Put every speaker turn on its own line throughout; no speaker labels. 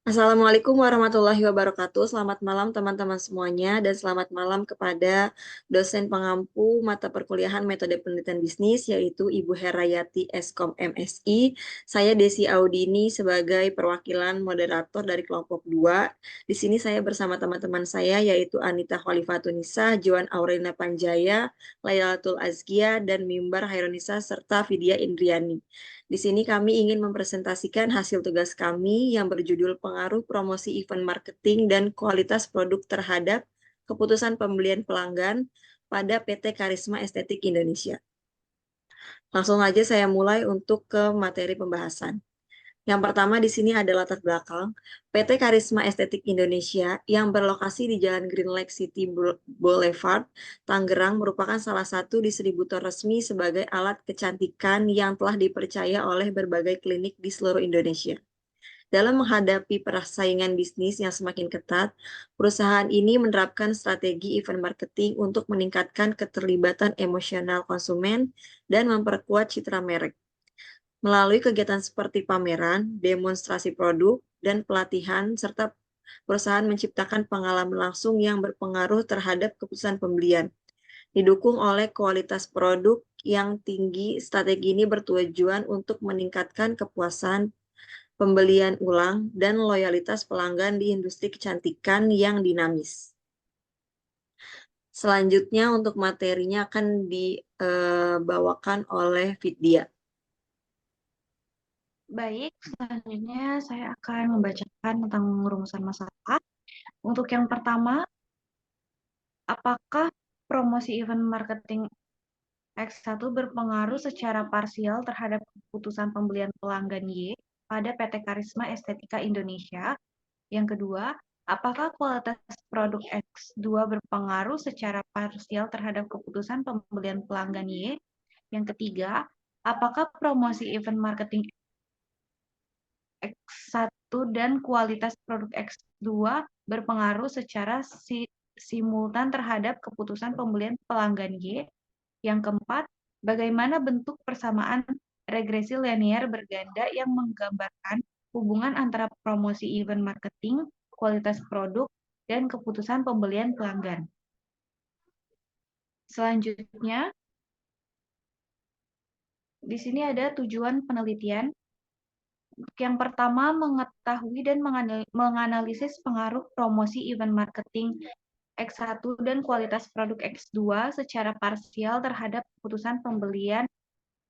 Assalamualaikum warahmatullahi wabarakatuh. Selamat malam teman-teman semuanya dan selamat malam kepada dosen pengampu mata perkuliahan Metode Penelitian Bisnis yaitu Ibu Herayati Eskom MSI. Saya Desi Audini sebagai perwakilan moderator dari kelompok 2. Di sini saya bersama teman-teman saya yaitu Anita Khalifatunisa, Joan Aurelina Panjaya, Lailatul Azkia, dan Mimbar Hairunisa serta Vidya Indriani. Di sini kami ingin mempresentasikan hasil tugas kami yang berjudul Pengaruh Promosi Event Marketing dan Kualitas Produk terhadap Keputusan Pembelian Pelanggan pada PT Karisma Estetik Indonesia. Langsung aja saya mulai untuk ke materi pembahasan. Yang pertama di sini ada latar belakang. PT Karisma Estetik Indonesia yang berlokasi di Jalan Green Lake City Boulevard, Tangerang merupakan salah satu distributor resmi sebagai alat kecantikan yang telah dipercaya oleh berbagai klinik di seluruh Indonesia. Dalam menghadapi persaingan bisnis yang semakin ketat, perusahaan ini menerapkan strategi event marketing untuk meningkatkan keterlibatan emosional konsumen dan memperkuat citra merek. Melalui kegiatan seperti pameran, demonstrasi produk, dan pelatihan, serta perusahaan menciptakan pengalaman langsung yang berpengaruh terhadap keputusan pembelian. Didukung oleh kualitas produk yang tinggi, strategi ini bertujuan untuk meningkatkan kepuasan pembelian ulang dan loyalitas pelanggan di industri kecantikan yang dinamis. Selanjutnya untuk materinya akan dibawakan oleh Vidya.
Baik, selanjutnya saya akan membacakan tentang rumusan masalah. Untuk yang pertama, apakah promosi event marketing X1 berpengaruh secara parsial terhadap keputusan pembelian pelanggan Y pada PT Karisma Estetika Indonesia? Yang kedua, apakah kualitas produk X2 berpengaruh secara parsial terhadap keputusan pembelian pelanggan Y? Yang ketiga, apakah promosi event marketing X1 dan kualitas produk X2 berpengaruh secara simultan terhadap keputusan pembelian pelanggan Y. Yang keempat, bagaimana bentuk persamaan regresi linear berganda yang menggambarkan hubungan antara promosi event marketing, kualitas produk, dan keputusan pembelian pelanggan. Selanjutnya, di sini ada tujuan penelitian. Yang pertama, mengetahui dan menganalisis pengaruh promosi event marketing X1 dan kualitas produk X2 secara parsial terhadap keputusan pembelian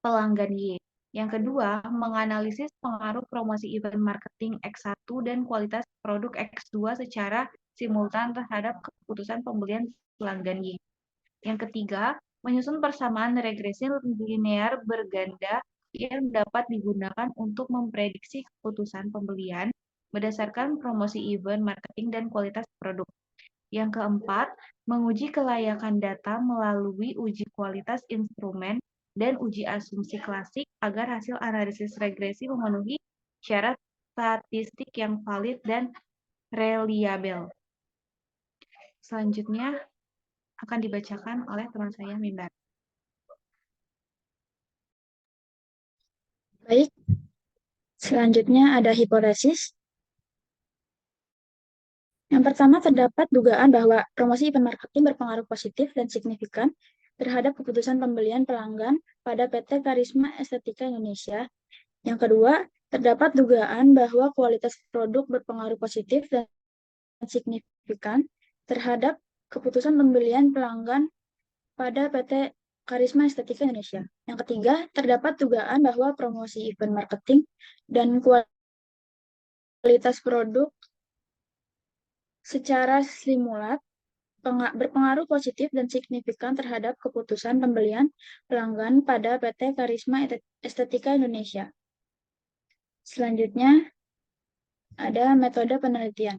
pelanggan Y. Yang kedua, menganalisis pengaruh promosi event marketing X1 dan kualitas produk X2 secara simultan terhadap keputusan pembelian pelanggan Y. Yang ketiga, menyusun persamaan regresi linear berganda yang dapat digunakan untuk memprediksi keputusan pembelian berdasarkan promosi event, marketing, dan kualitas produk. Yang keempat, menguji kelayakan data melalui uji kualitas instrumen dan uji asumsi klasik agar hasil analisis regresi memenuhi syarat statistik yang valid dan reliabel. Selanjutnya akan dibacakan oleh teman saya, Mimbar.
Baik, selanjutnya ada hipotesis. Yang pertama, terdapat dugaan bahwa promosi event marketing berpengaruh positif dan signifikan terhadap keputusan pembelian pelanggan pada PT Karisma Estetika Indonesia. Yang kedua, terdapat dugaan bahwa kualitas produk berpengaruh positif dan signifikan terhadap keputusan pembelian pelanggan pada PT Karisma Estetika Indonesia. Yang ketiga, terdapat dugaan bahwa promosi event marketing dan kualitas produk secara simulat berpengaruh positif dan signifikan terhadap keputusan pembelian pelanggan pada PT Karisma Estetika Indonesia. Selanjutnya, ada metode penelitian.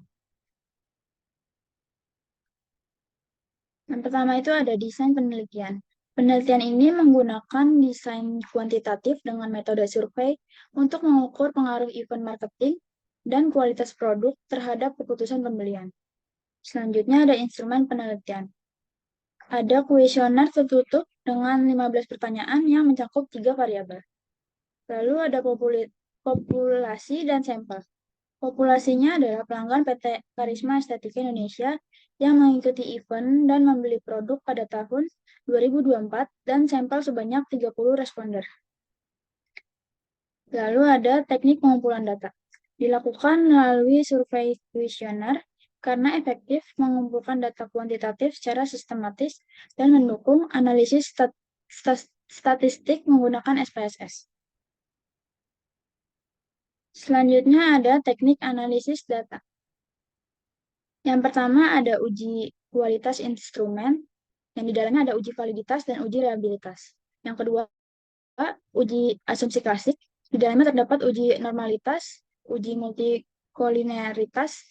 Yang pertama itu ada desain penelitian. Penelitian ini menggunakan desain kuantitatif dengan metode survei untuk mengukur pengaruh event marketing dan kualitas produk terhadap keputusan pembelian. Selanjutnya ada instrumen penelitian. Ada kuesioner tertutup dengan 15 pertanyaan yang mencakup 3 variabel. Lalu ada populasi dan sampel. Populasinya adalah pelanggan PT Karisma Estetika Indonesia yang mengikuti event dan membeli produk pada tahun 2024 dan sampel sebanyak 30 responder. Lalu ada teknik pengumpulan data. Dilakukan melalui survei kuesioner karena efektif mengumpulkan data kuantitatif secara sistematis dan mendukung analisis statistik menggunakan SPSS. Selanjutnya ada teknik analisis data. Yang pertama ada uji kualitas instrumen, yang di dalamnya ada uji validitas dan uji reliabilitas. Yang kedua, uji asumsi klasik. Di dalamnya terdapat uji normalitas, uji multikolinearitas,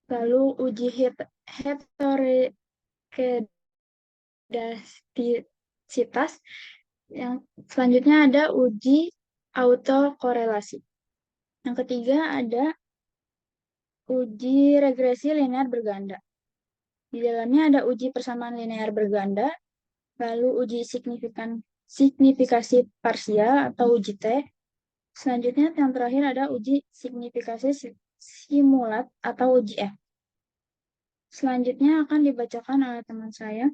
lalu uji heterokedastisitas. Yang selanjutnya ada uji autokorelasi. Yang ketiga ada uji regresi linear berganda. Di dalamnya ada uji persamaan linear berganda, lalu uji signifikasi parsial atau uji T. Selanjutnya yang terakhir ada uji signifikasi simulat atau uji F. Selanjutnya akan dibacakan oleh teman saya.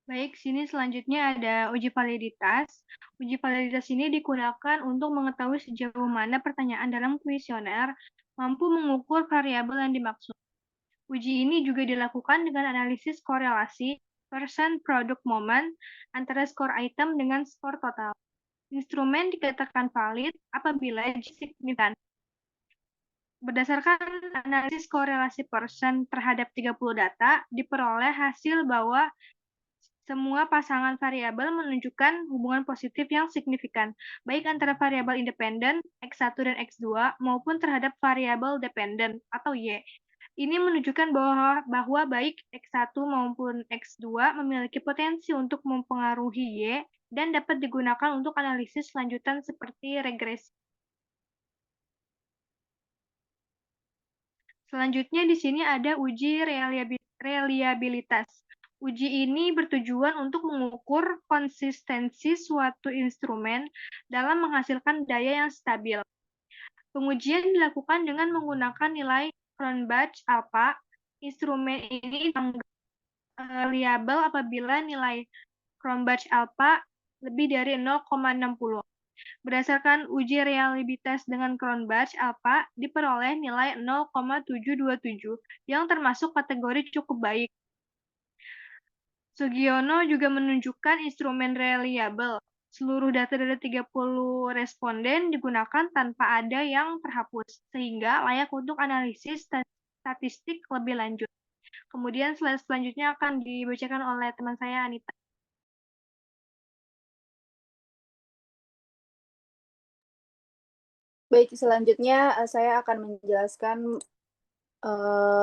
Baik, sini selanjutnya ada uji validitas. Uji validitas ini digunakan untuk mengetahui sejauh mana pertanyaan dalam kuesioner mampu mengukur variabel yang dimaksud. Uji ini juga dilakukan dengan analisis korelasi percent product moment antara skor item dengan skor total. Instrumen dikatakan valid apabila signifikan. Berdasarkan analisis korelasi persen terhadap 30 data, diperoleh hasil bahwa semua pasangan variabel menunjukkan hubungan positif yang signifikan, baik antara variabel independen X1 dan X2 maupun terhadap variabel dependen atau Y. Ini menunjukkan bahwa baik X1 maupun X2 memiliki potensi untuk mempengaruhi Y dan dapat digunakan untuk analisis lanjutan seperti regresi. Selanjutnya di sini ada uji reliabilitas. Uji ini bertujuan untuk mengukur konsistensi suatu instrumen dalam menghasilkan daya yang stabil. Pengujian dilakukan dengan menggunakan nilai Cronbach alpha. Instrumen ini reliable apabila nilai Cronbach alpha lebih dari 0,60. Berdasarkan uji reliabilitas dengan Cronbach alpha diperoleh nilai 0,727 yang termasuk kategori cukup baik. Sugiono juga menunjukkan instrumen reliable. Seluruh data dari 30 responden digunakan tanpa ada yang terhapus, sehingga layak untuk analisis statistik lebih lanjut. Kemudian slide selanjutnya akan dibacakan oleh teman saya, Anita.
Baik, selanjutnya saya akan menjelaskan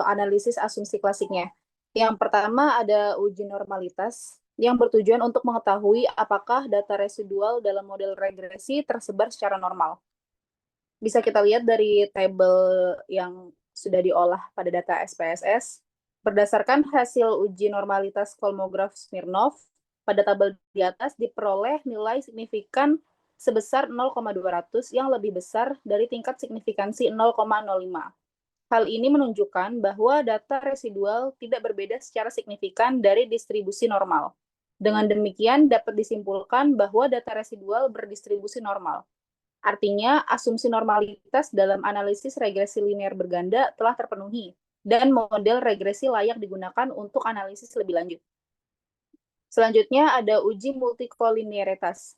analisis asumsi klasiknya. Yang pertama ada uji normalitas yang bertujuan untuk mengetahui apakah data residual dalam model regresi tersebar secara normal. Bisa kita lihat dari tabel yang sudah diolah pada data SPSS. Berdasarkan hasil uji normalitas Kolmogorov Smirnov, pada tabel di atas diperoleh nilai signifikan sebesar 0,200 yang lebih besar dari tingkat signifikansi 0,05. Hal ini menunjukkan bahwa data residual tidak berbeda secara signifikan dari distribusi normal. Dengan demikian, dapat disimpulkan bahwa data residual berdistribusi normal. Artinya, asumsi normalitas dalam analisis regresi linear berganda telah terpenuhi, dan model regresi layak digunakan untuk analisis lebih lanjut. Selanjutnya ada uji multikolinearitas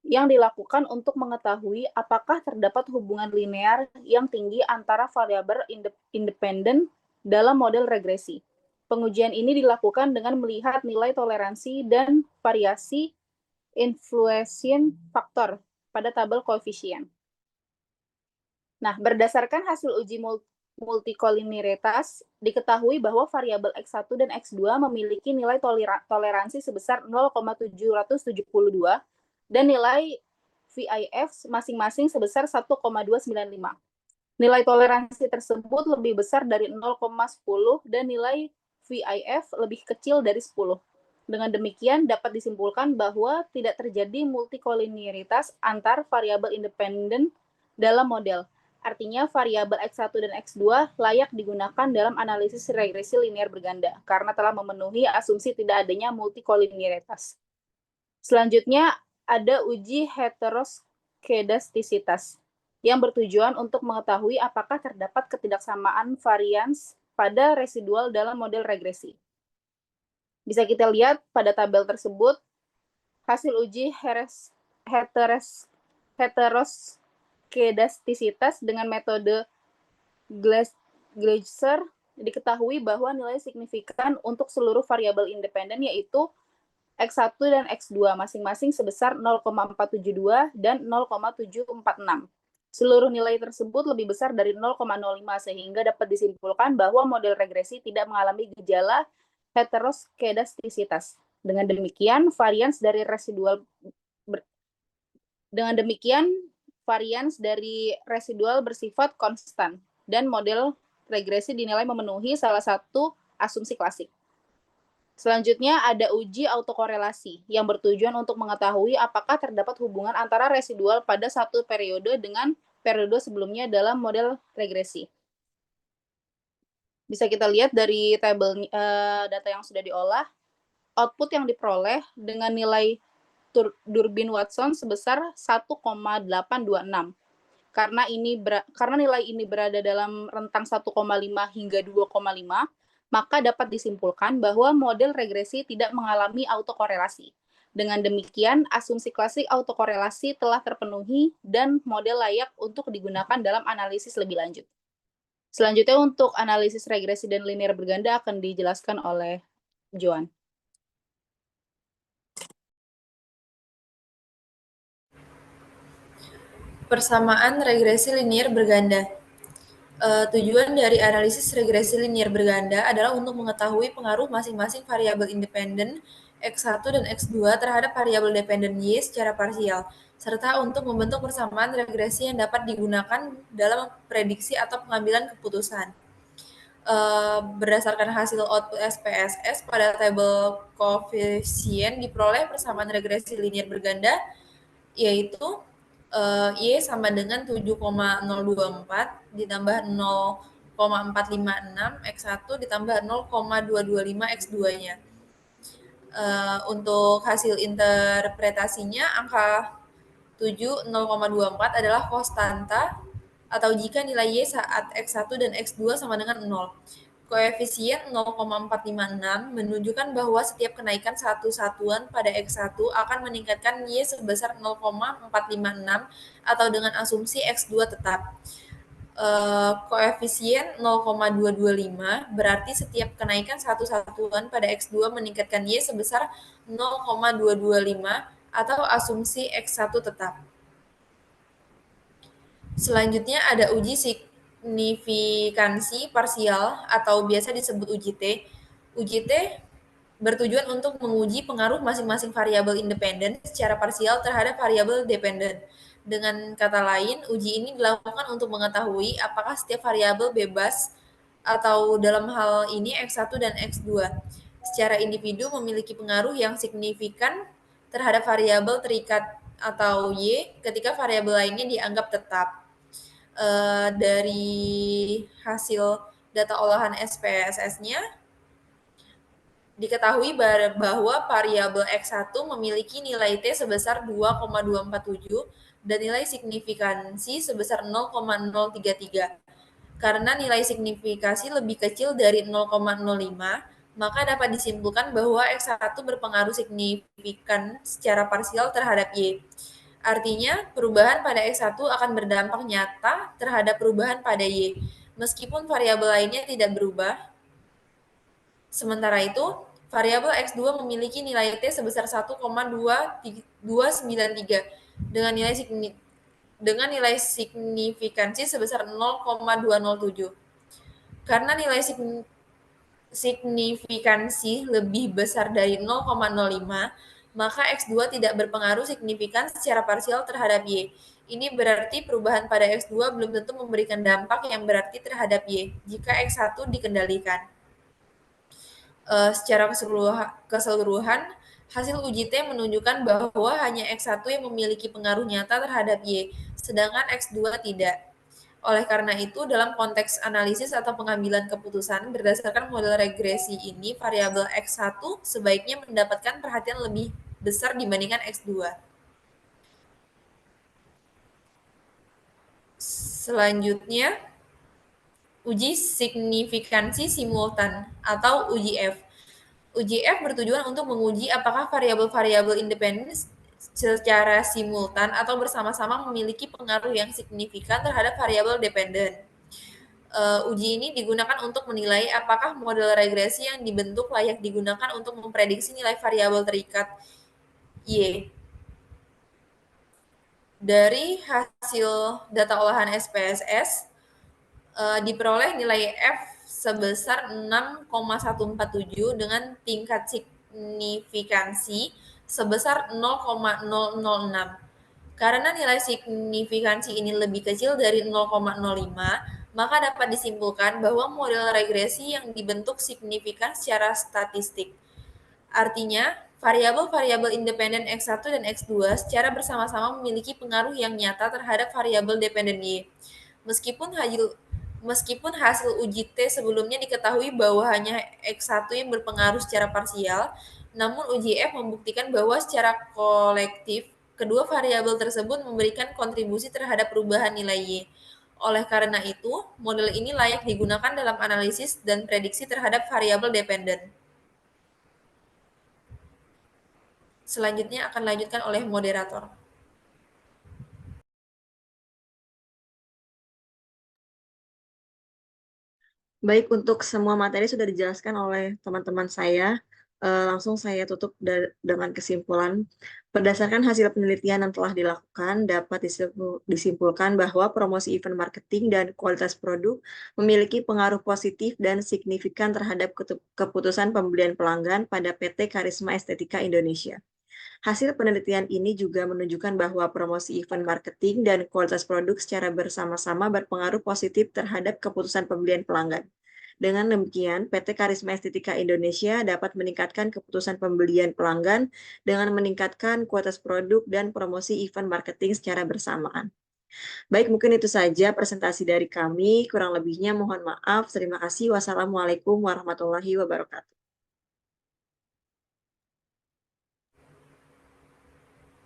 yang dilakukan untuk mengetahui apakah terdapat hubungan linear yang tinggi antara variabel independen dalam model regresi. Pengujian ini dilakukan dengan melihat nilai toleransi dan variasi influencing faktor pada tabel koefisien. Nah, berdasarkan hasil uji multikolinearitas, diketahui bahwa variabel X1 dan X2 memiliki nilai toleransi sebesar 0,772 dan nilai VIF masing-masing sebesar 1,295. Nilai toleransi tersebut lebih besar dari 0,10 dan nilai VIF lebih kecil dari 10. Dengan demikian, dapat disimpulkan bahwa tidak terjadi multikolinearitas antar variabel independen dalam model. Artinya, variabel X1 dan X2 layak digunakan dalam analisis regresi linear berganda karena telah memenuhi asumsi tidak adanya multikolinearitas. Selanjutnya, ada uji heteroskedastisitas yang bertujuan untuk mengetahui apakah terdapat ketidaksamaan varians pada residual dalam model regresi. Bisa kita lihat pada tabel tersebut, hasil uji heteroskedastisitas dengan metode Gleiser diketahui bahwa nilai signifikan untuk seluruh variabel independen yaitu X1 dan X2 masing-masing sebesar 0,472 dan 0,746. Seluruh nilai tersebut lebih besar dari 0,05 sehingga dapat disimpulkan bahwa model regresi tidak mengalami gejala heteroskedastisitas. Dengan demikian, varians dari residual bersifat konstan dan model regresi dinilai memenuhi salah satu asumsi klasik. Selanjutnya ada uji autokorelasi yang bertujuan untuk mengetahui apakah terdapat hubungan antara residual pada satu periode dengan periode sebelumnya dalam model regresi. Bisa kita lihat dari tabel data yang sudah diolah, output yang diperoleh dengan nilai Durbin-Watson sebesar 1,826. Karena nilai ini berada dalam rentang 1,5 hingga 2,5, maka dapat disimpulkan bahwa model regresi tidak mengalami autokorelasi. Dengan demikian, asumsi klasik autokorelasi telah terpenuhi dan model layak untuk digunakan dalam analisis lebih lanjut. Selanjutnya untuk analisis regresi dan linear berganda akan dijelaskan oleh Joan.
Persamaan regresi linear berganda. Tujuan dari analisis regresi linear berganda adalah untuk mengetahui pengaruh masing-masing variabel independen X1 dan X2 terhadap variabel dependen Y secara parsial, serta untuk membentuk persamaan regresi yang dapat digunakan dalam prediksi atau pengambilan keputusan. Berdasarkan hasil output SPSS pada tabel koefisien diperoleh persamaan regresi linear berganda, yaitu Y sama dengan 7,024 ditambah 0,456 X1 ditambah 0,225 X2-nya. Untuk hasil interpretasinya, angka 7, 0,24 adalah konstanta atau jika nilai Y saat X1 dan X2 sama dengan 0. Koefisien 0,456 menunjukkan bahwa setiap kenaikan satu satuan pada X1 akan meningkatkan Y sebesar 0,456 atau dengan asumsi X2 tetap. Koefisien 0,225 berarti setiap kenaikan satu satuan pada X2 meningkatkan Y sebesar 0,225 atau asumsi X1 tetap. Selanjutnya ada uji signifikansi parsial atau biasa disebut uji T. Uji T bertujuan untuk menguji pengaruh masing-masing variabel independen secara parsial terhadap variabel dependen. Dengan kata lain, uji ini dilakukan untuk mengetahui apakah setiap variabel bebas atau dalam hal ini X1 dan X2 secara individu memiliki pengaruh yang signifikan terhadap variabel terikat atau Y ketika variabel lainnya dianggap tetap. Dari hasil data olahan SPSS-nya diketahui bahwa variabel X1 memiliki nilai T sebesar 2,247 dan nilai signifikansi sebesar 0,033. Karena nilai signifikasi lebih kecil dari 0,05, maka dapat disimpulkan bahwa X1 berpengaruh signifikan secara parsial terhadap Y. Artinya, perubahan pada X1 akan berdampak nyata terhadap perubahan pada Y, meskipun variabel lainnya tidak berubah. Sementara itu, variabel X2 memiliki nilai T sebesar 1,293 dengan nilai signifikansi sebesar 0,207. Karena nilai signifikansi lebih besar dari 0,05, maka X2 tidak berpengaruh signifikan secara parsial terhadap Y. Ini berarti perubahan pada X2 belum tentu memberikan dampak yang berarti terhadap Y jika X1 dikendalikan.
Secara keseluruhan, hasil uji T menunjukkan bahwa hanya X1 yang memiliki pengaruh nyata terhadap Y, sedangkan X2 tidak. Oleh karena itu, dalam konteks analisis atau pengambilan keputusan berdasarkan model regresi ini, variabel X1 sebaiknya mendapatkan perhatian lebih besar dibandingkan X2. Selanjutnya, uji signifikansi simultan atau uji F. Uji F bertujuan untuk menguji apakah variabel-variabel independen secara simultan atau bersama-sama memiliki pengaruh yang signifikan terhadap variabel dependen. Uji ini digunakan untuk menilai apakah model regresi yang dibentuk layak digunakan untuk memprediksi nilai variabel terikat Y. Dari hasil data olahan SPSS, diperoleh nilai F sebesar 6,147 dengan tingkat signifikansi sebesar 0,006. Karena nilai signifikansi ini lebih kecil dari 0,05, maka dapat disimpulkan bahwa model regresi yang dibentuk signifikan secara statistik. Artinya, variabel-variabel independen X1 dan X2 secara bersama-sama memiliki pengaruh yang nyata terhadap variabel dependen Y. Meskipun hasil uji T sebelumnya diketahui bahwa hanya X1 yang berpengaruh secara parsial, namun uji F membuktikan bahwa secara kolektif, kedua variabel tersebut memberikan kontribusi terhadap perubahan nilai Y. Oleh karena itu, model ini layak digunakan dalam analisis dan prediksi terhadap variabel dependen. Selanjutnya akan dilanjutkan oleh moderator.
Baik, untuk semua materi sudah dijelaskan oleh teman-teman saya. Langsung saya tutup dengan kesimpulan. Berdasarkan hasil penelitian yang telah dilakukan, dapat disimpulkan bahwa promosi event marketing dan kualitas produk memiliki pengaruh positif dan signifikan terhadap keputusan pembelian pelanggan pada PT Karisma Estetika Indonesia. Hasil penelitian ini juga menunjukkan bahwa promosi event marketing dan kualitas produk secara bersama-sama berpengaruh positif terhadap keputusan pembelian pelanggan. Dengan demikian, PT Karisma Estetika Indonesia dapat meningkatkan keputusan pembelian pelanggan dengan meningkatkan kualitas produk dan promosi event marketing secara bersamaan. Baik, mungkin itu saja presentasi dari kami. Kurang lebihnya mohon maaf. Terima kasih. Wassalamualaikum warahmatullahi wabarakatuh.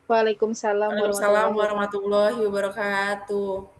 Waalaikumsalam
Waalaikumsalam
warahmatullahi wabarakatuh.
warahmatullahi wabarakatuh.